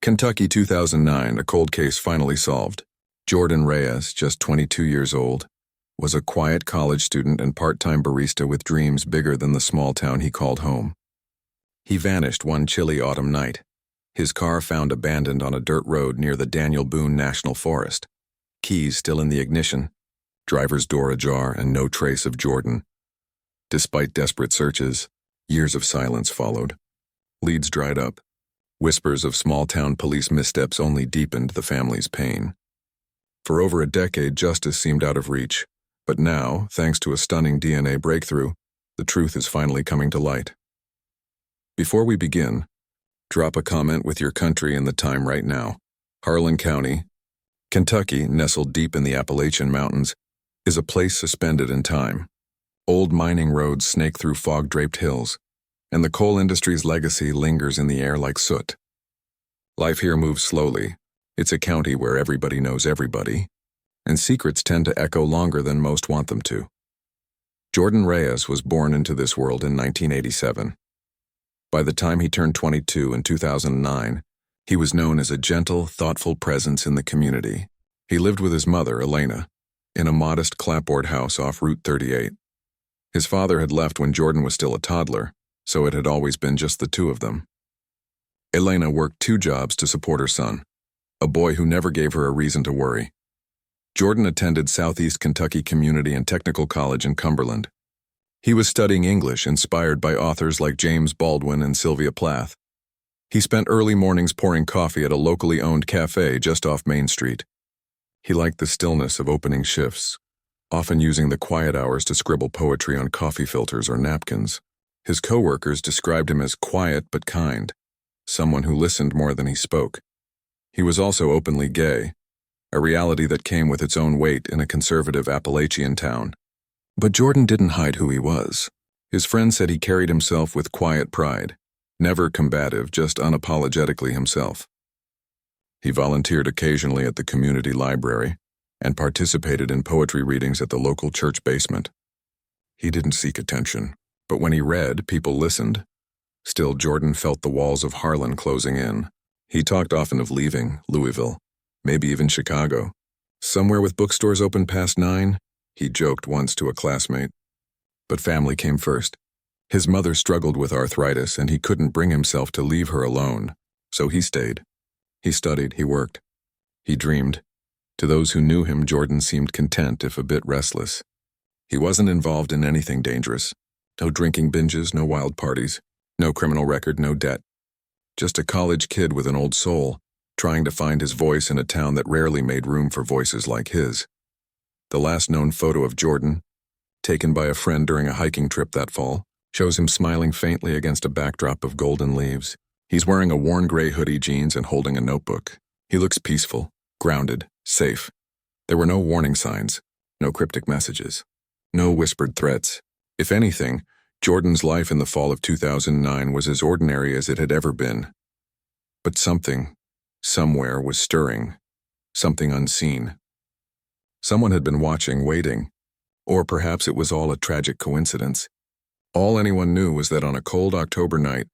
Kentucky 2009, a cold case finally solved. Jordan Reyes, just 22 years old, was a quiet college student and part-time barista with dreams bigger than the small town he called home. He vanished one chilly autumn night. His car found abandoned on a dirt road near the Daniel Boone National Forest. Keys still in the ignition, driver's door ajar, and no trace of Jordan. Despite desperate searches, years of silence followed. Leads dried up. Whispers of small-town police missteps only deepened the family's pain. For over a decade, justice seemed out of reach, but now, thanks to a stunning DNA breakthrough, the truth is finally coming to light. Before we begin, drop a comment with your country and the time right now. Harlan County, Kentucky, nestled deep in the Appalachian Mountains, is a place suspended in time. Old mining roads snake through fog-draped hills, and the coal industry's legacy lingers in the air like soot. Life here moves slowly. It's a county where everybody knows everybody, and secrets tend to echo longer than most want them to. Jordan Reyes was born into this world in 1987. By the time he turned 22 in 2009, he was known as a gentle, thoughtful presence in the community. He lived with his mother, Elena, in a modest clapboard house off Route 38. His father had left when Jordan was still a toddler, so it had always been just the two of them. Elena worked 2 jobs to support her son, a boy who never gave her a reason to worry. Jordan attended Southeast Kentucky Community and Technical College in Cumberland. He was studying English, inspired by authors like James Baldwin and Sylvia Plath. He spent early mornings pouring coffee at a locally owned cafe just off Main Street. He liked the stillness of opening shifts, often using the quiet hours to scribble poetry on coffee filters or napkins. His co-workers described him as quiet but kind, someone who listened more than he spoke. He was also openly gay, a reality that came with its own weight in a conservative Appalachian town. But Jordan didn't hide who he was. His friends said he carried himself with quiet pride, never combative, just unapologetically himself. He volunteered occasionally at the community library and participated in poetry readings at the local church basement. He didn't seek attention, but when he read, people listened. Still, Jordan felt the walls of Harlan closing in. He talked often of leaving Louisville, maybe even Chicago. Somewhere with bookstores open past 9, he joked once to a classmate. But family came first. His mother struggled with arthritis, and he couldn't bring himself to leave her alone, so he stayed. He studied, he worked. He dreamed. To those who knew him, Jordan seemed content, if a bit restless. He wasn't involved in anything dangerous. No drinking binges, no wild parties, no criminal record, no debt. Just a college kid with an old soul, trying to find his voice in a town that rarely made room for voices like his. The last known photo of Jordan, taken by a friend during a hiking trip that fall, shows him smiling faintly against a backdrop of golden leaves. He's wearing a worn gray hoodie, jeans, and holding a notebook. He looks peaceful, grounded, safe. There were no warning signs, no cryptic messages, no whispered threats. If anything, Jordan's life in the fall of 2009 was as ordinary as it had ever been. But something, somewhere, was stirring, something unseen. Someone had been watching, waiting, or perhaps it was all a tragic coincidence. All anyone knew was that on a cold October night,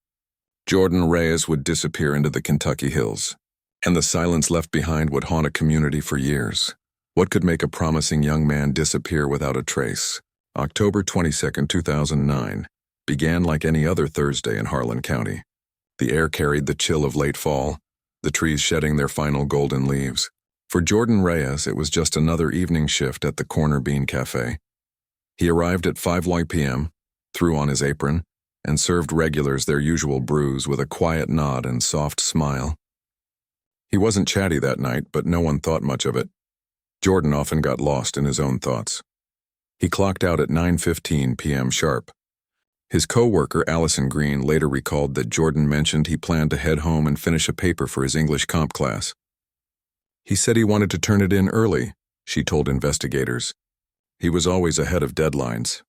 Jordan Reyes would disappear into the Kentucky hills, and the silence left behind would haunt a community for years. What could make a promising young man disappear without a trace? October 22, 2009, began like any other Thursday in Harlan County. The air carried the chill of late fall, the trees shedding their final golden leaves. For Jordan Reyes, it was just another evening shift at the Corner Bean Cafe. He arrived at 5 p.m., threw on his apron, and served regulars their usual brews with a quiet nod and soft smile. He wasn't chatty that night, but no one thought much of it. Jordan often got lost in his own thoughts. He clocked out at 9:15 p.m. sharp. His co-worker, Allison Green, later recalled that Jordan mentioned he planned to head home and finish a paper for his English comp class. He said he wanted to turn it in early, she told investigators. He was always ahead of deadlines.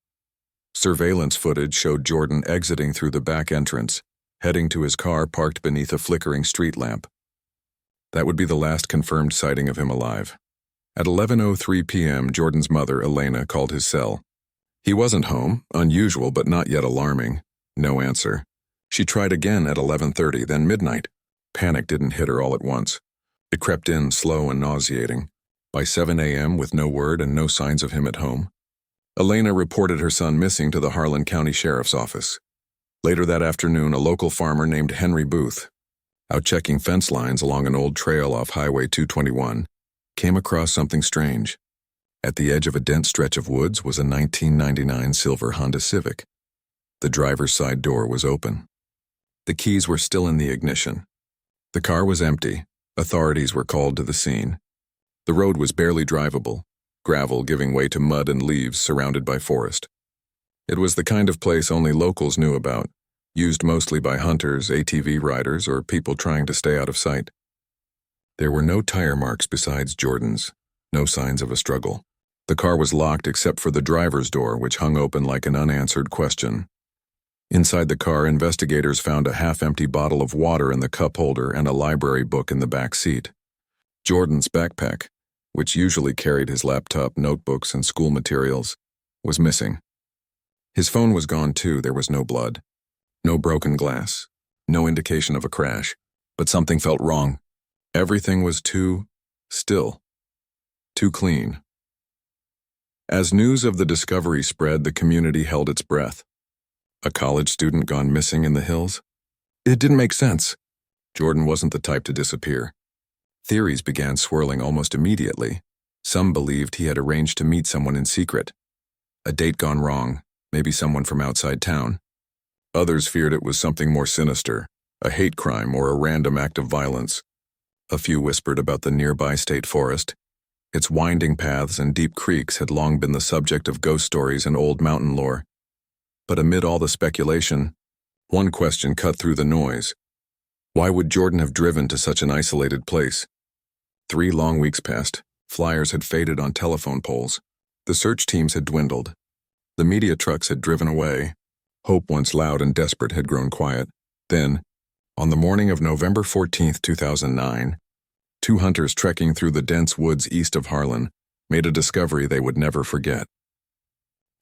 Surveillance footage showed Jordan exiting through the back entrance, heading to his car parked beneath a flickering street lamp. That would be the last confirmed sighting of him alive. At 11:03 p.m., Jordan's mother, Elena, called his cell. He wasn't home, unusual but not yet alarming. No answer. She tried again at 11:30, then midnight. Panic didn't hit her all at once. It crept in slow and nauseating. By 7 a.m., with no word and no signs of him at home, Elena reported her son missing to the Harlan County Sheriff's Office. Later that afternoon, a local farmer named Henry Booth, out checking fence lines along an old trail off Highway 221, came across something strange. At the edge of a dense stretch of woods was a 1999 silver Honda Civic. The driver's side door was open. The keys were still in the ignition. The car was empty. Authorities were called to the scene. The road was barely drivable, gravel giving way to mud and leaves surrounded by forest. It was the kind of place only locals knew about, used mostly by hunters, ATV riders, or people trying to stay out of sight. There were no tire marks besides Jordan's, no signs of a struggle. The car was locked except for the driver's door, which hung open like an unanswered question. Inside the car, investigators found a half-empty bottle of water in the cup holder and a library book in the back seat. Jordan's backpack, which usually carried his laptop, notebooks, and school materials, was missing. His phone was gone too. There was no blood, no broken glass, no indication of a crash, but something felt wrong. Everything was too still, too clean. As news of the discovery spread, the community held its breath. A college student gone missing in the hills? It didn't make sense. Jordan wasn't the type to disappear. Theories began swirling almost immediately. Some believed he had arranged to meet someone in secret. A date gone wrong, maybe someone from outside town. Others feared it was something more sinister, a hate crime or a random act of violence. A few whispered about the nearby state forest. Its winding paths and deep creeks had long been the subject of ghost stories and old mountain lore. But amid all the speculation, one question cut through the noise. Why would Jordan have driven to such an isolated place? 3 long weeks passed. Flyers had faded on telephone poles. The search teams had dwindled. The media trucks had driven away. Hope, once loud and desperate, had grown quiet. Then, on the morning of November 14, 2009, 2 hunters trekking through the dense woods east of Harlan made a discovery they would never forget.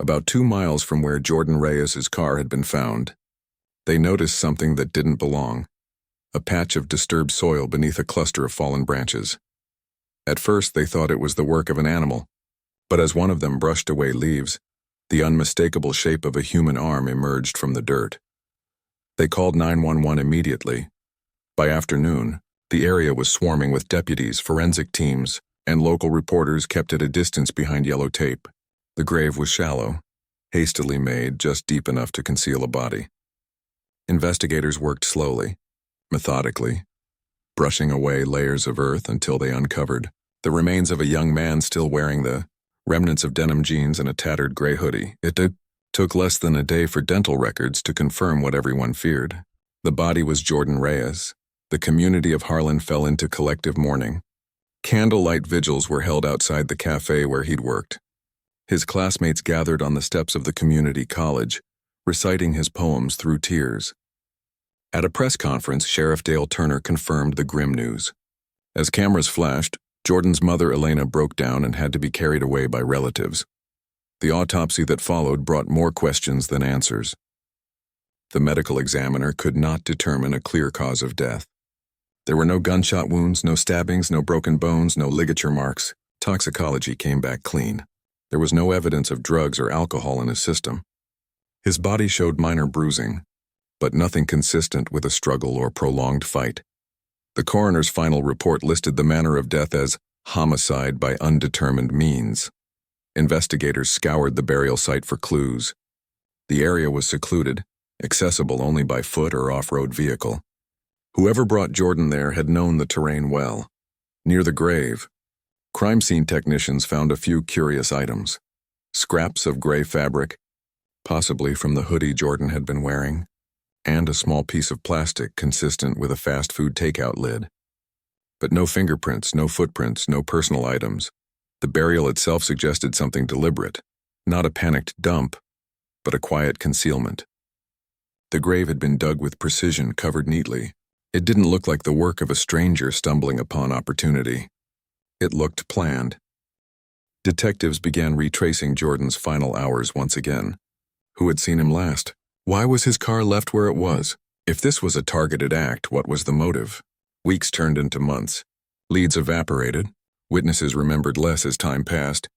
About 2 miles from where Jordan Reyes' car had been found, they noticed something that didn't belong. A patch of disturbed soil beneath a cluster of fallen branches. At first, they thought it was the work of an animal, but as one of them brushed away leaves, the unmistakable shape of a human arm emerged from the dirt. They called 911 immediately. By afternoon, the area was swarming with deputies, forensic teams, and local reporters kept at a distance behind yellow tape. The grave was shallow, hastily made, just deep enough to conceal a body. Investigators worked slowly, methodically, brushing away layers of earth until they uncovered the remains of a young man still wearing the remnants of denim jeans and a tattered gray hoodie. It took less than a day for dental records to confirm what everyone feared. The body was Jordan Reyes. The community of Harlan fell into collective mourning. Candlelight vigils were held outside the cafe where he'd worked. His classmates gathered on the steps of the community college, reciting his poems through tears. At a press conference, Sheriff Dale Turner confirmed the grim news. As cameras flashed, Jordan's mother Elena broke down and had to be carried away by relatives. The autopsy that followed brought more questions than answers. The medical examiner could not determine a clear cause of death. There were no gunshot wounds, no stabbings, no broken bones, no ligature marks. Toxicology came back clean. There was no evidence of drugs or alcohol in his system. His body showed minor bruising, but nothing consistent with a struggle or prolonged fight. The coroner's final report listed the manner of death as homicide by undetermined means. Investigators scoured the burial site for clues. The area was secluded, accessible only by foot or off-road vehicle. Whoever brought Jordan there had known the terrain well. Near the grave, crime scene technicians found a few curious items. Scraps of gray fabric, possibly from the hoodie Jordan had been wearing, and a small piece of plastic consistent with a fast food takeout lid. But no fingerprints, no footprints, no personal items. The burial itself suggested something deliberate, not a panicked dump, but a quiet concealment. The grave had been dug with precision, covered neatly. It didn't look like the work of a stranger stumbling upon opportunity. It looked planned. Detectives began retracing Jordan's final hours once again. Who had seen him last? Why was his car left where it was? If this was a targeted act, what was the motive? Weeks turned into months. Leads evaporated. Witnesses remembered less as time passed.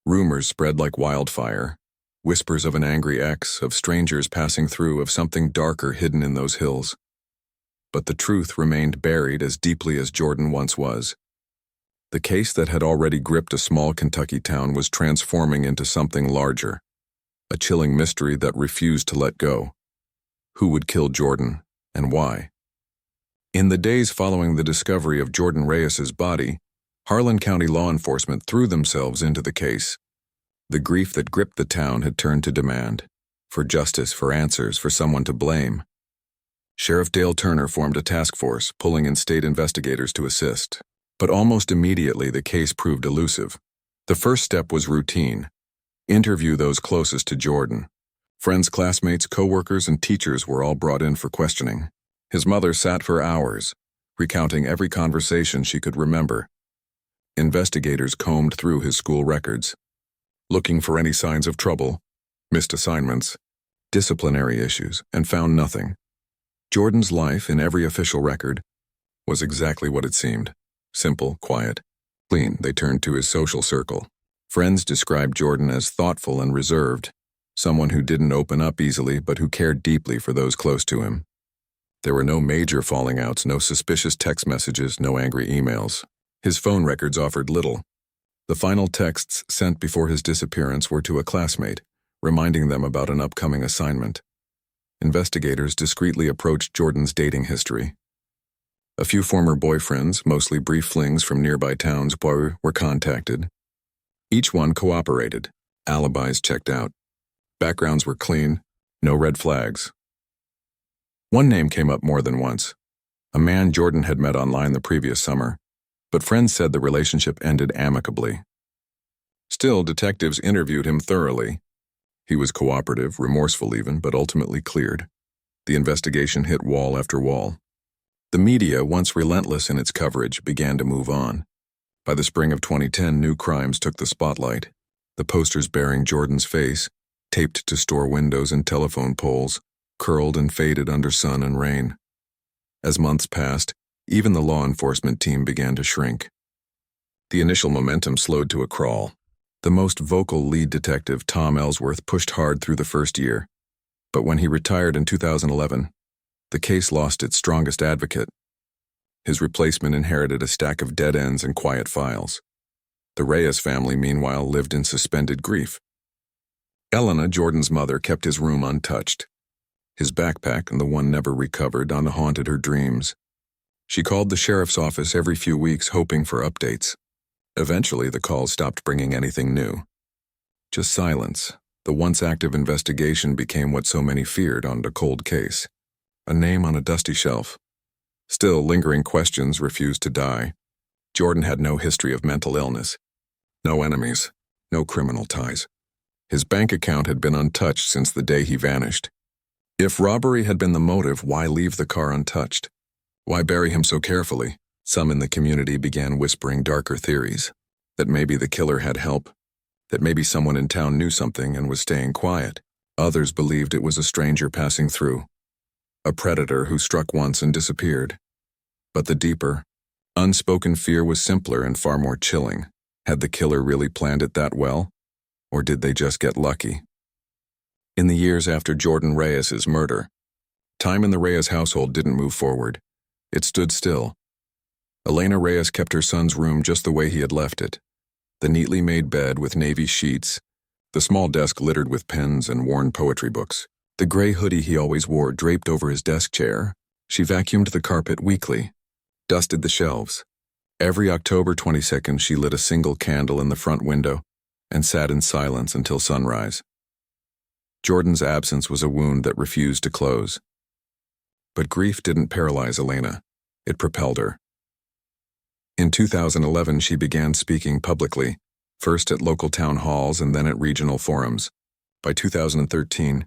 Rumors spread like wildfire. Whispers of an angry ex, of strangers passing through, of something darker hidden in those hills. But the truth remained buried as deeply as Jordan once was. The case that had already gripped a small Kentucky town was transforming into something larger. A chilling mystery that refused to let go. Who would kill Jordan, and why? In the days following the discovery of Jordan Reyes's body, Harlan County law enforcement threw themselves into the case. The grief that gripped the town had turned to demand. For justice, for answers, for someone to blame. Sheriff Dale Turner formed a task force, pulling in state investigators to assist. But almost immediately the case proved elusive. The first step was routine. Interview those closest to Jordan. Friends, classmates, co-workers, and teachers were all brought in for questioning. His mother sat for hours, recounting every conversation she could remember. Investigators combed through his school records, looking for any signs of trouble, missed assignments, disciplinary issues, and found nothing. Jordan's life, in every official record, was exactly what it seemed. Simple, quiet, clean. They turned to his social circle. Friends described Jordan as thoughtful and reserved, someone who didn't open up easily but who cared deeply for those close to him. There were no major falling outs, no suspicious text messages, no angry emails. His phone records offered little. The final texts sent before his disappearance were to a classmate, reminding them about an upcoming assignment. Investigators discreetly approached Jordan's dating history. A few former boyfriends, mostly brief flings from nearby towns, were contacted. Each one cooperated. Alibis checked out. Backgrounds were clean, no red flags. One name came up more than once. A man Jordan had met online the previous summer, but friends said the relationship ended amicably. Still, detectives interviewed him thoroughly. He was cooperative, remorseful even, but ultimately cleared. The investigation hit wall after wall. The media, once relentless in its coverage, began to move on. By the spring of 2010, new crimes took the spotlight. The posters bearing Jordan's face, taped to store windows and telephone poles, curled and faded under sun and rain. As months passed, even the law enforcement team began to shrink. The initial momentum slowed to a crawl. The most vocal lead detective, Tom Ellsworth, pushed hard through the first year. But when he retired in 2011, the case lost its strongest advocate. His replacement inherited a stack of dead ends and quiet files. The Reyes family, meanwhile, lived in suspended grief. Elena, Jordan's mother, kept his room untouched. His backpack, and the one never recovered, haunted her dreams. She called the sheriff's office every few weeks, hoping for updates. Eventually, the calls stopped bringing anything new. Just silence. The once active investigation became what so many feared: on a cold case. A name on a dusty shelf. Still, lingering questions refused to die. Jordan had no history of mental illness. No enemies. No criminal ties. His bank account had been untouched since the day he vanished. If robbery had been the motive, why leave the car untouched? Why bury him so carefully? Some in the community began whispering darker theories. That maybe the killer had help. That maybe someone in town knew something and was staying quiet. Others believed it was a stranger passing through. A predator who struck once and disappeared. But the deeper, unspoken fear was simpler and far more chilling. Had the killer really planned it that well? Or did they just get lucky? In the years after Jordan Reyes's murder, time in the Reyes household didn't move forward. It stood still. Elena Reyes kept her son's room just the way he had left it. The neatly made bed with navy sheets, the small desk littered with pens and worn poetry books, the gray hoodie he always wore draped over his desk chair. She vacuumed the carpet weekly, dusted the shelves. Every October 22nd, she lit a single candle in the front window and sat in silence until sunrise. Jordan's absence was a wound that refused to close. But grief didn't paralyze Elena. It propelled her. In 2011, she began speaking publicly, first at local town halls and then at regional forums. By 2013,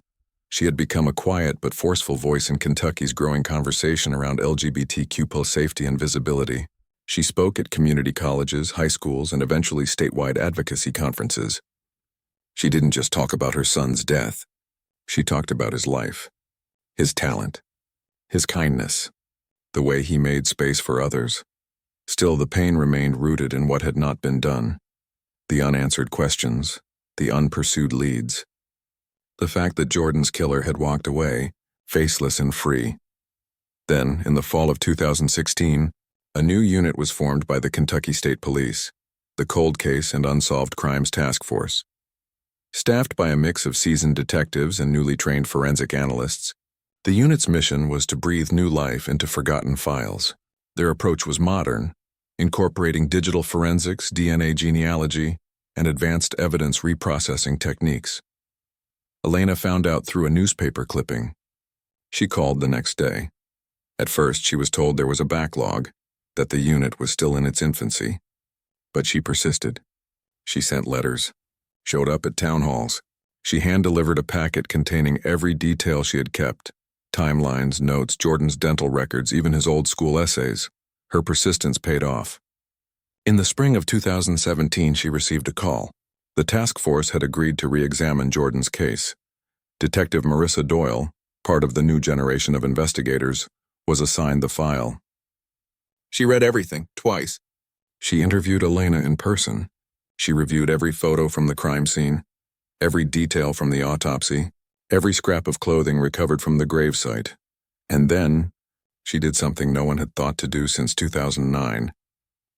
she had become a quiet but forceful voice in Kentucky's growing conversation around LGBTQ+ safety and visibility. She spoke at community colleges, high schools, and eventually statewide advocacy conferences. She didn't just talk about her son's death. She talked about his life, his talent, his kindness. the way he made space for others. Still, the pain remained rooted in what had not been done. The unanswered questions, the unpursued leads. The fact that Jordan's killer had walked away, faceless and free. Then, in the fall of 2016, a new unit was formed by the Kentucky State Police, the Cold Case and Unsolved Crimes Task Force. Staffed by a mix of seasoned detectives and newly trained forensic analysts, the unit's mission was to breathe new life into forgotten files. Their approach was modern, incorporating digital forensics, DNA genealogy, and advanced evidence reprocessing techniques. Elena found out through a newspaper clipping. She called the next day. At first, she was told there was a backlog, that the unit was still in its infancy. But she persisted. She sent letters, showed up at town halls. She hand-delivered a packet containing every detail she had kept: timelines, notes, Jordan's dental records, even his old school essays. Her persistence paid off. In the spring of 2017, she received a call. The task force had agreed to re-examine Jordan's case. Detective Marissa Doyle, part of the new generation of investigators, was assigned the file. She read everything, twice. She interviewed Elena in person. She reviewed every photo from the crime scene, every detail from the autopsy, every scrap of clothing recovered from the gravesite. And then, she did something no one had thought to do since 2009.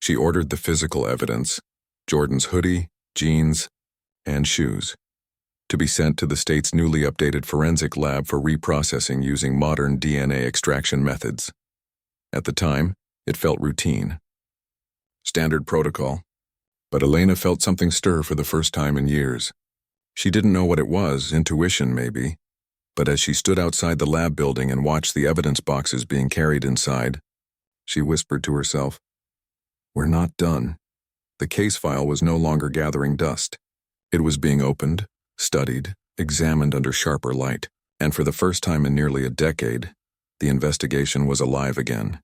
She ordered the physical evidence, Jordan's hoodie, jeans, and shoes, to be sent to the state's newly updated forensic lab for reprocessing using modern DNA extraction methods. At the time, it felt routine. Standard protocol. But Elena felt something stir for the first time in years. She didn't know what it was, intuition maybe, but as she stood outside the lab building and watched the evidence boxes being carried inside, she whispered to herself, "We're not done." The case file was no longer gathering dust. It was being opened, studied, examined under sharper light, and for the first time in nearly a decade, the investigation was alive again.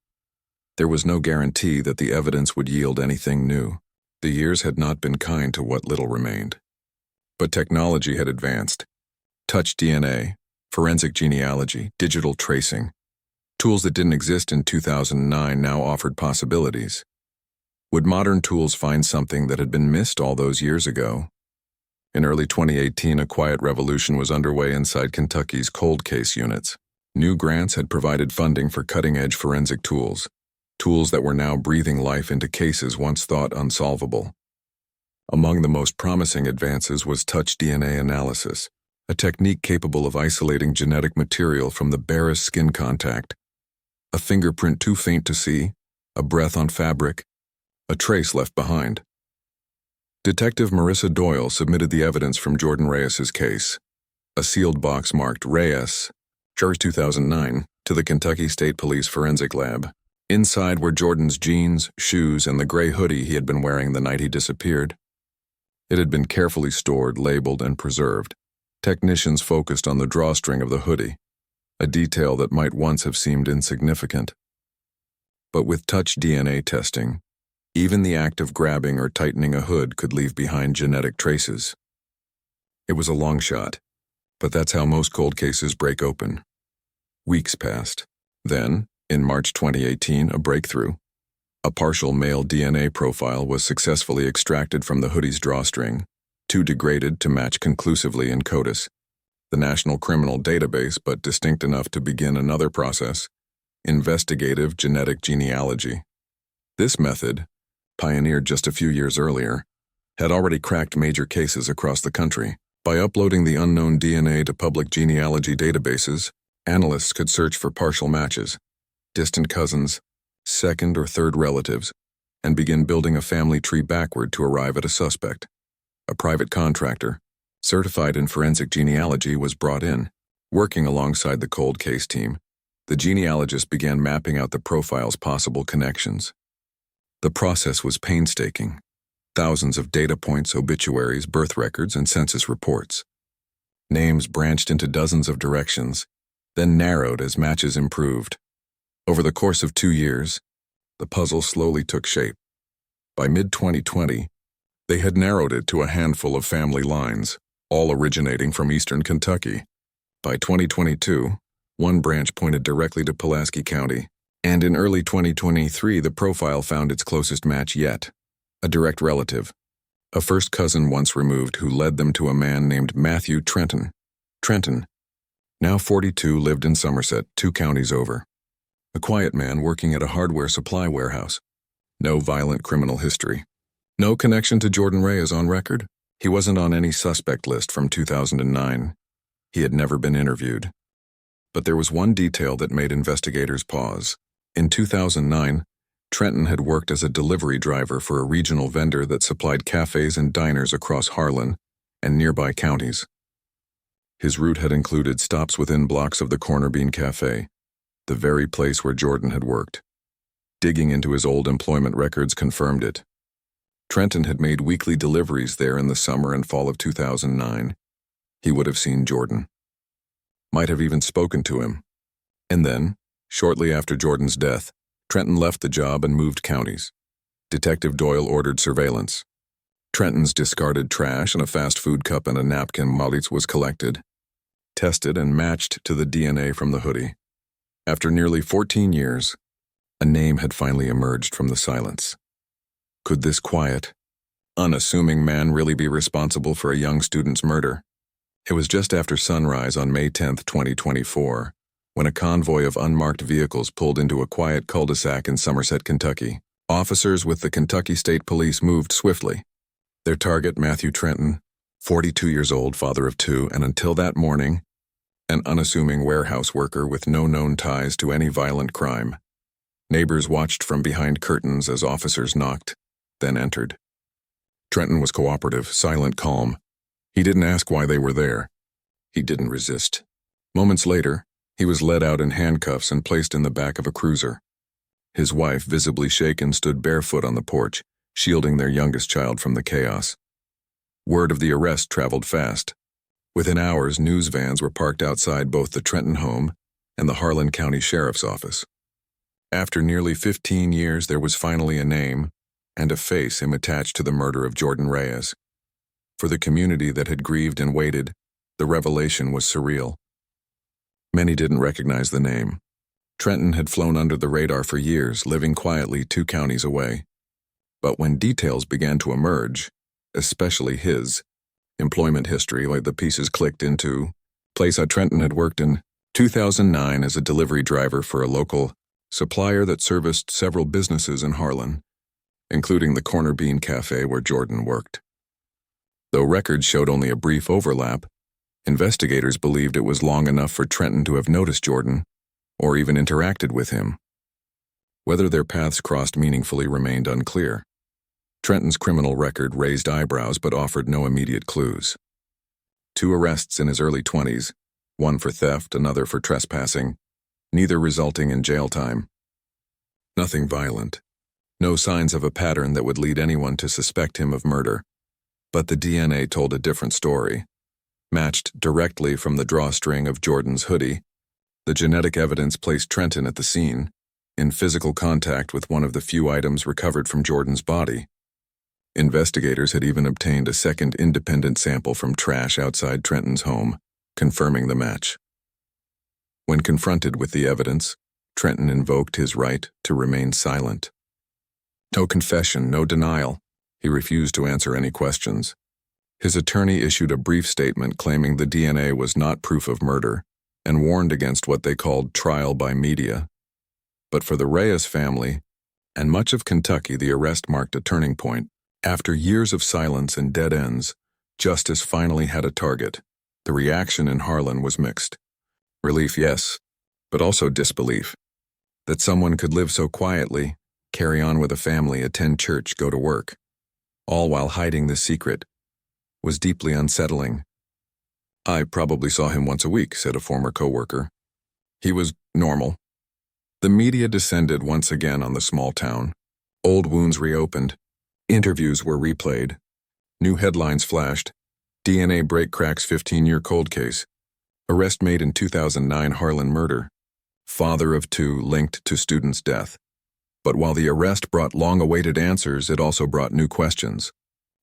There was no guarantee that the evidence would yield anything new. The years had not been kind to what little remained. But technology had advanced. Touch DNA, forensic genealogy, digital tracing. Tools that didn't exist in 2009 now offered possibilities. Would modern tools find something that had been missed all those years ago? In early 2018, a quiet revolution was underway inside Kentucky's cold case units. New grants had provided funding for cutting-edge forensic tools that were now breathing life into cases once thought unsolvable. Among the most promising advances was touch DNA analysis, a technique capable of isolating genetic material from the barest skin contact. A fingerprint too faint to see, a breath on fabric, a trace left behind. Detective Marissa Doyle submitted the evidence from Jordan Reyes' case, a sealed box marked Reyes, Charge 2009, to the Kentucky State Police Forensic Lab. Inside were Jordan's jeans, shoes, and the gray hoodie he had been wearing the night he disappeared. It had been carefully stored, labeled, and preserved. Technicians focused on the drawstring of the hoodie, a detail that might once have seemed insignificant. But with touch DNA testing, even the act of grabbing or tightening a hood could leave behind genetic traces. It was a long shot, but that's how most cold cases break open. Weeks passed. Then, in March 2018, a breakthrough. A partial male DNA profile was successfully extracted from the hoodie's drawstring, too degraded to match conclusively in CODIS, the National Criminal Database, but distinct enough to begin another process, investigative genetic genealogy. This method, pioneered just a few years earlier, had already cracked major cases across the country. By uploading the unknown DNA to public genealogy databases, analysts could search for partial matches, distant cousins, second or third relatives, and begin building a family tree backward to arrive at a suspect. A private contractor, certified in forensic genealogy, was brought in. Working alongside the cold case team, the genealogist began mapping out the profile's possible connections. The process was painstaking. Thousands of data points, obituaries, birth records, and census reports. Names branched into dozens of directions, then narrowed as matches improved. Over the course of 2 years, the puzzle slowly took shape. By mid-2020, they had narrowed it to a handful of family lines, all originating from eastern Kentucky. By 2022, one branch pointed directly to Pulaski County, And in early 2023, the profile found its closest match yet, a direct relative, a first cousin once removed who led them to a man named Matthew Trenton. Trenton, now 42, lived in Somerset, 2 counties over. A quiet man working at a hardware supply warehouse. No violent criminal history. No connection to Jordan Reyes on record. He wasn't on any suspect list from 2009. He had never been interviewed. But there was one detail that made investigators pause. In 2009, Trenton had worked as a delivery driver for a regional vendor that supplied cafes and diners across Harlan and nearby counties. His route had included stops within blocks of the Corner Bean Cafe, the very place where Jordan had worked. Digging into his old employment records confirmed it. Trenton had made weekly deliveries there in the summer and fall of 2009. He would have seen Jordan. Might have even spoken to him. And then, shortly after Jordan's death, Trenton left the job and moved counties. Detective Doyle ordered surveillance. Trenton's discarded trash and a fast food cup and a napkin was collected, tested and matched to the DNA from the hoodie. After nearly 14 years, a name had finally emerged from the silence. Could this quiet, unassuming man really be responsible for a young student's murder? It was just after sunrise on May 10, 2024, when a convoy of unmarked vehicles pulled into a quiet cul-de-sac in Somerset, Kentucky. Officers with the Kentucky State Police moved swiftly. Their target, Matthew Trenton, 42 years old, father of 2, and until that morning, an unassuming warehouse worker with no known ties to any violent crime. Neighbors watched from behind curtains as officers knocked, then entered. Trenton was cooperative, silent, calm. He didn't ask why they were there. He didn't resist. Moments later, he was led out in handcuffs and placed in the back of a cruiser. His wife, visibly shaken, stood barefoot on the porch, shielding their youngest child from the chaos. Word of the arrest traveled fast. Within hours, news vans were parked outside both the Trenton home and the Harlan County Sheriff's Office. After nearly 15 years, there was finally a name and a face him attached to the murder of Jordan Reyes. For the community that had grieved and waited, the revelation was surreal. Many didn't recognize the name. Trenton had flown under the radar for years, living quietly 2 counties away. But when details began to emerge, especially his employment history, like the pieces clicked into place Trenton had worked in 2009 as a delivery driver for a local supplier that serviced several businesses in Harlan, including the Corner Bean Cafe where Jordan worked. Though records showed only a brief overlap, investigators believed it was long enough for Trenton to have noticed Jordan, or even interacted with him. Whether their paths crossed meaningfully remained unclear. Trenton's criminal record raised eyebrows but offered no immediate clues. 2 arrests in his early 20s, one for theft, another for trespassing, neither resulting in jail time. Nothing violent. No signs of a pattern that would lead anyone to suspect him of murder. But the DNA told a different story. Matched directly from the drawstring of Jordan's hoodie, the genetic evidence placed Trenton at the scene, in physical contact with one of the few items recovered from Jordan's body. Investigators had even obtained a second independent sample from trash outside Trenton's home, confirming the match. When confronted with the evidence, Trenton invoked his right to remain silent. No confession, no denial. He refused to answer any questions. His attorney issued a brief statement claiming the DNA was not proof of murder and warned against what they called trial by media. But for the Reyes family and much of Kentucky, the arrest marked a turning point. After years of silence and dead ends, justice finally had a target. The reaction in Harlan was mixed. Relief, yes, but also disbelief. That someone could live so quietly, carry on with a family, attend church, go to work, all while hiding the secret, was deeply unsettling. "I probably saw him once a week," said a former coworker. "He was normal." The media descended once again on the small town. Old wounds reopened. Interviews were replayed. New headlines flashed. DNA break cracks 15-year cold case. Arrest made in 2009 Harlan murder. Father of 2 linked to student's death. But while the arrest brought long-awaited answers, it also brought new questions.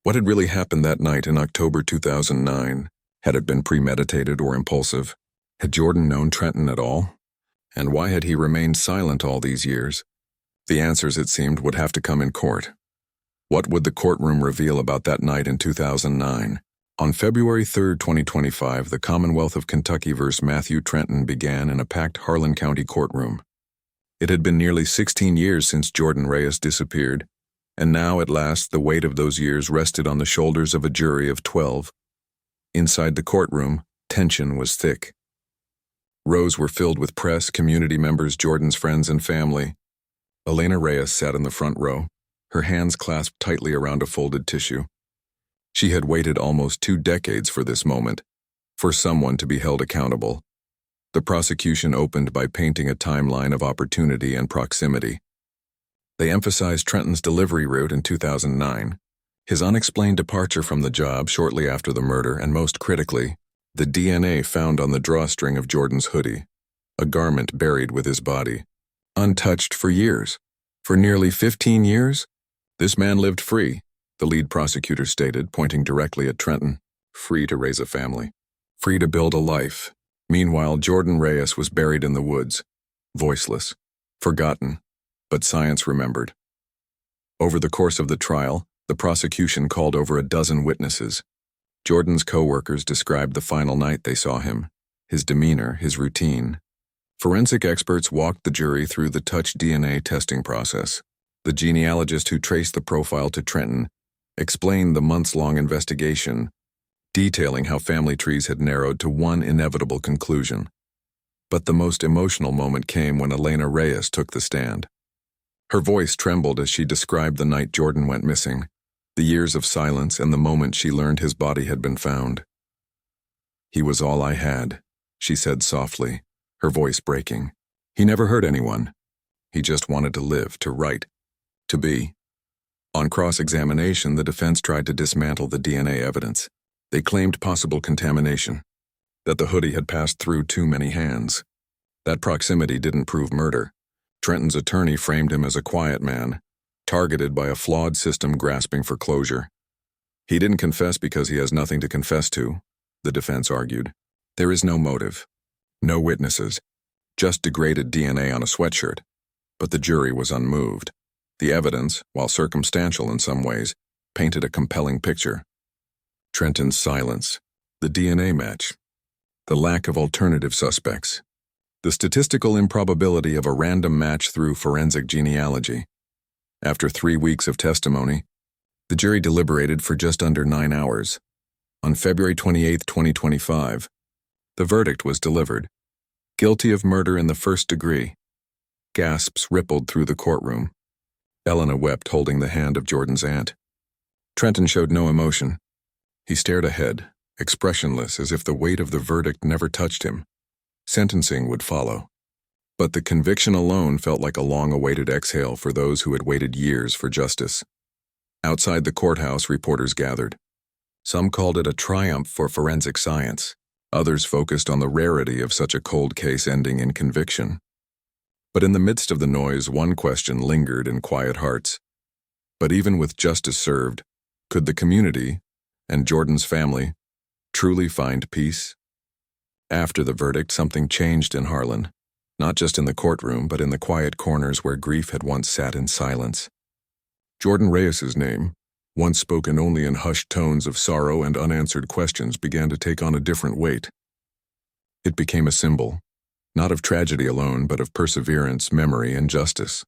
What had really happened that night in October 2009? Had it been premeditated or impulsive? Had Jordan known Trenton at all? And why had he remained silent all these years? The answers, it seemed, would have to come in court. What would the courtroom reveal about that night in 2009? On February 3, 2025, the Commonwealth of Kentucky v. Matthew Trenton began in a packed Harlan County courtroom. It had been nearly 16 years since Jordan Reyes disappeared, and now, at last, the weight of those years rested on the shoulders of a jury of 12. Inside the courtroom, tension was thick. Rows were filled with press, community members, Jordan's friends, and family. Elena Reyes sat in the front row, her hands clasped tightly around a folded tissue. She had waited almost 2 decades for this moment, for someone to be held accountable. The prosecution opened by painting a timeline of opportunity and proximity. They emphasized Trenton's delivery route in 2009, his unexplained departure from the job shortly after the murder, and most critically, the DNA found on the drawstring of Jordan's hoodie, a garment buried with his body. Untouched for years. For nearly 15 years? This man lived free, the lead prosecutor stated, pointing directly at Trenton. Free to raise a family. Free to build a life. Meanwhile, Jordan Reyes was buried in the woods, voiceless, forgotten, but science remembered. Over the course of the trial, the prosecution called over a dozen witnesses. Jordan's co-workers described the final night they saw him, his demeanor, his routine. Forensic experts walked the jury through the touch DNA testing process. The genealogist who traced the profile to Trenton explained the months-long investigation, detailing how family trees had narrowed to one inevitable conclusion. But the most emotional moment came when Elena Reyes took the stand. Her voice trembled as she described the night Jordan went missing, the years of silence, and the moment she learned his body had been found. "He was all I had," she said softly, her voice breaking. "He never hurt anyone. He just wanted to live, to write, to be." On cross-examination, the defense tried to dismantle the DNA evidence. They claimed possible contamination, that the hoodie had passed through too many hands. That proximity didn't prove murder. Trenton's attorney framed him as a quiet man, targeted by a flawed system grasping for closure. He didn't confess because he has nothing to confess to, the defense argued. There is no motive, no witnesses, just degraded DNA on a sweatshirt. But the jury was unmoved. The evidence, while circumstantial in some ways, painted a compelling picture. Trenton's silence, the DNA match, the lack of alternative suspects, the statistical improbability of a random match through forensic genealogy. After 3 weeks of testimony, the jury deliberated for just under 9 hours. On February 28, 2025, the verdict was delivered. Guilty of murder in the first degree. Gasps rippled through the courtroom. Elena wept, holding the hand of Jordan's aunt. Trenton showed no emotion. He stared ahead, expressionless, as if the weight of the verdict never touched him. Sentencing would follow. But the conviction alone felt like a long-awaited exhale for those who had waited years for justice. Outside the courthouse, reporters gathered. Some called it a triumph for forensic science. Others focused on the rarity of such a cold case ending in conviction. But in the midst of the noise, one question lingered in quiet hearts. But even with justice served, could the community, and Jordan's family, truly find peace? After the verdict, something changed in Harlan. Not just in the courtroom, but in the quiet corners where grief had once sat in silence. Jordan Reyes's name, once spoken only in hushed tones of sorrow and unanswered questions, began to take on a different weight. It became a symbol, not of tragedy alone, but of perseverance, memory, and justice.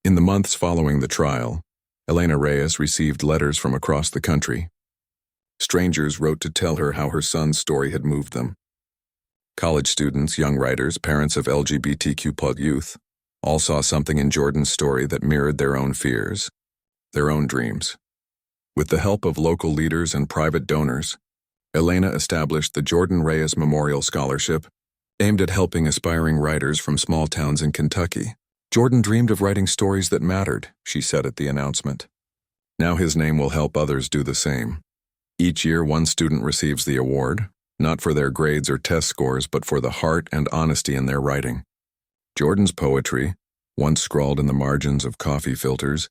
In the months following the trial, Elena Reyes received letters from across the country. Strangers wrote to tell her how her son's story had moved them. College students, young writers, parents of LGBTQ+ youth, all saw something in Jordan's story that mirrored their own fears, their own dreams. With the help of local leaders and private donors, Elena established the Jordan Reyes Memorial Scholarship, aimed at helping aspiring writers from small towns in Kentucky. Jordan dreamed of writing stories that mattered, she said at the announcement. Now his name will help others do the same. Each year, one student receives the award, not for their grades or test scores, but for the heart and honesty in their writing. Jordan's poetry, once scrawled in the margins of coffee filters,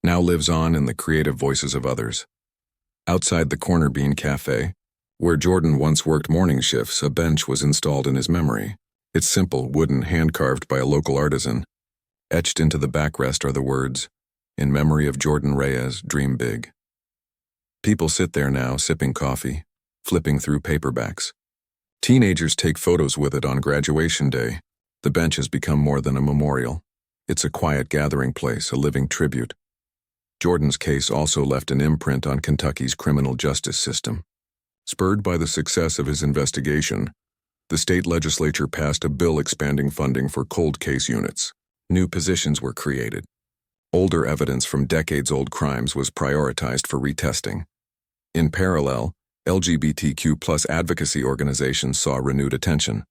now lives on in the creative voices of others. Outside the Corner Bean Cafe, where Jordan once worked morning shifts, a bench was installed in his memory. It's simple, wooden, hand-carved by a local artisan. Etched into the backrest are the words, "In memory of Jordan Reyes, dream big." People sit there now, sipping coffee, flipping through paperbacks. Teenagers take photos with it on graduation day. The bench has become more than a memorial. It's a quiet gathering place, a living tribute. Jordan's case also left an imprint on Kentucky's criminal justice system. Spurred by the success of his investigation, the state legislature passed a bill expanding funding for cold case units. New positions were created. Older evidence from decades-old crimes was prioritized for retesting. In parallel, LGBTQ+ advocacy organizations saw renewed attention.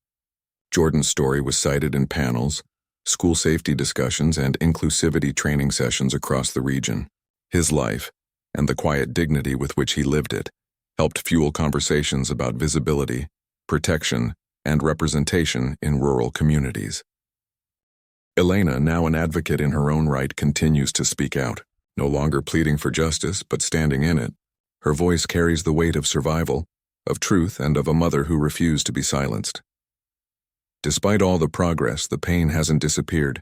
Jordan's story was cited in panels, school safety discussions, and inclusivity training sessions across the region. His life, and the quiet dignity with which he lived it, helped fuel conversations about visibility, protection, and representation in rural communities. Elena, now an advocate in her own right, continues to speak out, no longer pleading for justice but standing in it. Her voice carries the weight of survival, of truth, and of a mother who refused to be silenced. Despite all the progress, the pain hasn't disappeared.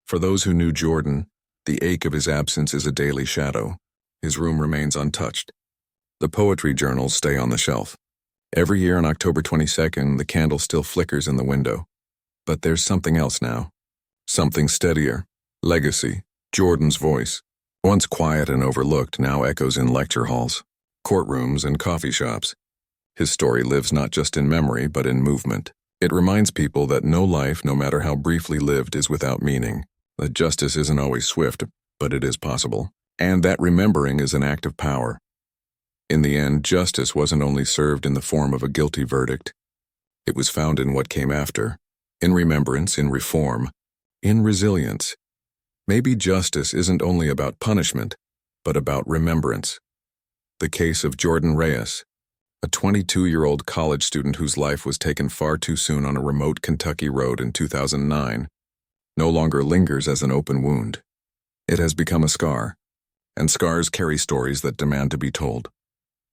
For those who knew Jordan, the ache of his absence is a daily shadow. His room remains untouched. The poetry journals stay on the shelf. Every year on October 22nd, the candle still flickers in the window. But there's something else now. Something steadier. Legacy. Jordan's voice. Once quiet and overlooked, now echoes in lecture halls, courtrooms, and coffee shops. His story lives not just in memory, but in movement. It reminds people that no life, no matter how briefly lived, is without meaning, that justice isn't always swift, but it is possible, and that remembering is an act of power. In the end, justice wasn't only served in the form of a guilty verdict. It was found in what came after, in remembrance, in reform, in resilience. Maybe justice isn't only about punishment, but about remembrance. The case of Jordan Reyes, a 22-year-old college student whose life was taken far too soon on a remote Kentucky road in 2009, no longer lingers as an open wound. It has become a scar, and scars carry stories that demand to be told.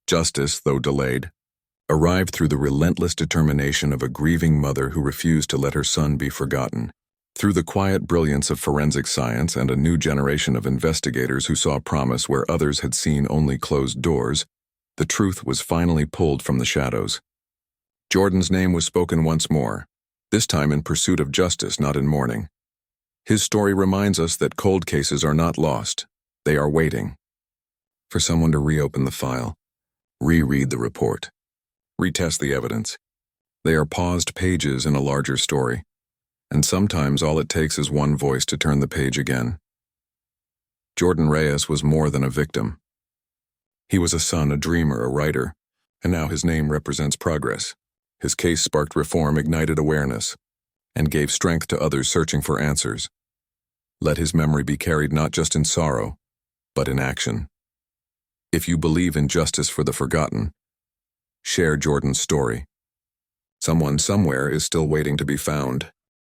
Justice, though delayed, arrived through the relentless determination of a grieving mother who refused to let her son be forgotten. Through the quiet brilliance of forensic science and a new generation of investigators who saw promise where others had seen only closed doors, the truth was finally pulled from the shadows. Jordan's name was spoken once more, this time in pursuit of justice, not in mourning. His story reminds us that cold cases are not lost. They are waiting for someone to reopen the file, reread the report, retest the evidence. They are paused pages in a larger story, and sometimes all it takes is one voice to turn the page again. Jordan Reyes was more than a victim. He was a son, a dreamer, a writer, and now his name represents progress. His case sparked reform, ignited awareness, and gave strength to others searching for answers. Let his memory be carried not just in sorrow, but in action. If you believe in justice for the forgotten, share Jordan's story. Someone somewhere is still waiting to be found.